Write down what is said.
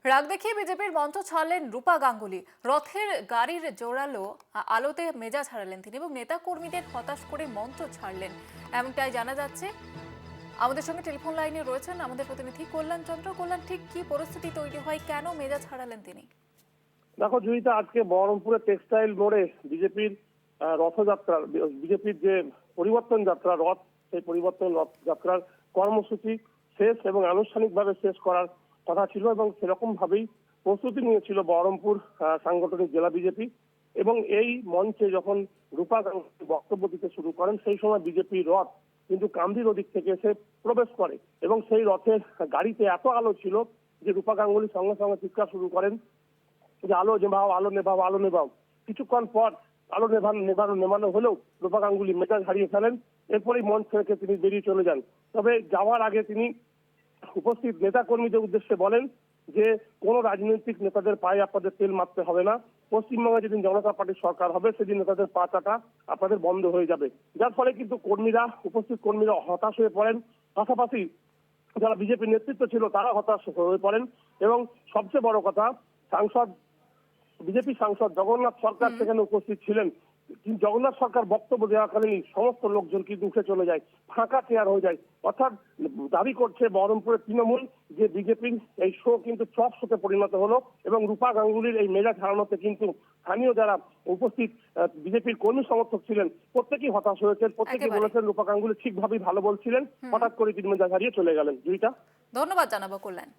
রাগ দেখিয়ে বিজেপির মঞ্চ ছাড়লেন রূপা গাঙ্গুলি। রথের গাড়ির জোরালো আলোতে মেজাজ হারালেন তিনি এবং নেতা কর্মীদের হতাশ করে মঞ্চ ছাড়লেন, এমনটাই জানা যাচ্ছে। আমাদের সঙ্গে টেলিফোন লাইনে রয়েছেন আমাদের প্রতিনিধি কল্যাণ চন্দ্র। কল্যাণ, ঠিক কি পরিস্থিতি তৈরি হয়, কেন মেজাজ হারালেন তিনি? দেখো জয়িতা, আজকে বহরমপুরে টেক্সটাইল মোড়ে বিজেপির রথযাত্রা, বিজেপির যে পরিবর্তন যাত্রা রথ, সেই পরিবর্তন রথ যাত্রার কর্মসূচি শেষ এবং আনুষ্ঠানিকভাবে শেষ করার কথা ছিল এবং সেরকম ভাবেই প্রস্তুতি নিয়েছিল বহরমপুর সাংগঠনিক জেলা বিজেপি। এবং এই মঞ্চে যখন রূপা গাঙ্গুলি বক্তব্য দিতে শুরু করেন, সেই সময় বিজেপি রথ কিন্তু কান্দির ওদিক থেকে এসে প্রবেশ করে এবং সেই রথের গাড়িতে এত আলো ছিল যে রূপা গাঙ্গুলি সঙ্গে সঙ্গে চিৎকার শুরু করেন যে আলো নেভাও, আলো নেভাও, আলো নেভাও। কিছুক্ষণ পর আলো নেভানো হলেও রূপা গাঙ্গুলি মেজাজ হারিয়ে ফেলেন। এরপরেই মঞ্চ থেকে তিনি বেরিয়ে চলে যান। তবে যাওয়ার আগে তিনি উপস্থিত নেতা কর্মীদের উদ্দেশ্যে বলেন যে কোনো রাজনৈতিক নেতাদের পায়ে আপনাদের তেল মারতে হবে না। পশ্চিমবঙ্গে যেদিন জনতা পার্টির সরকার হবে সেদিন নেতাদের পা চাটা আপনাদের বন্ধ হয়ে যাবে। যার ফলে কিন্তু উপস্থিত কর্মীরা হতাশ হয়ে পড়েন। পাশাপাশি যারা বিজেপির নেতৃত্ব ছিল তারা হতাশ হয়ে পড়েন। এবং সবচেয়ে বড় কথা, বিজেপি সাংসদ জগন্নাথ সরকার সেখানে উপস্থিত ছিলেন। কিন্তু জগন্নাথ সরকার বক্তব্য দেওয়াকালীন সমস্ত লোকজন কিন্তু উঠে চলে যায়, ফাঁকা চেয়ার হয়ে যায়। অর্থাৎ দাবি করছে বহরমপুরের তৃণমূল যে বিজেপির এই শো কিন্তু চপ শোতে পরিণত হলো এবং রূপা গাঙ্গুলির এই মেজাজ হারানোতে কিন্তু স্থানীয় যারা উপস্থিত বিজেপির কর্মী সমর্থক ছিলেন প্রত্যেকেই হতাশ হয়েছেন। প্রত্যেকেই একেবারে বলেছেন রূপা গাঙ্গুলি ঠিকভাবেই ভালো বলছিলেন, হঠাৎ করে তিনি মেজাজ হারিয়ে চলে গেলেন। দুইটা ধন্যবাদ জানাবো কল্যাণ।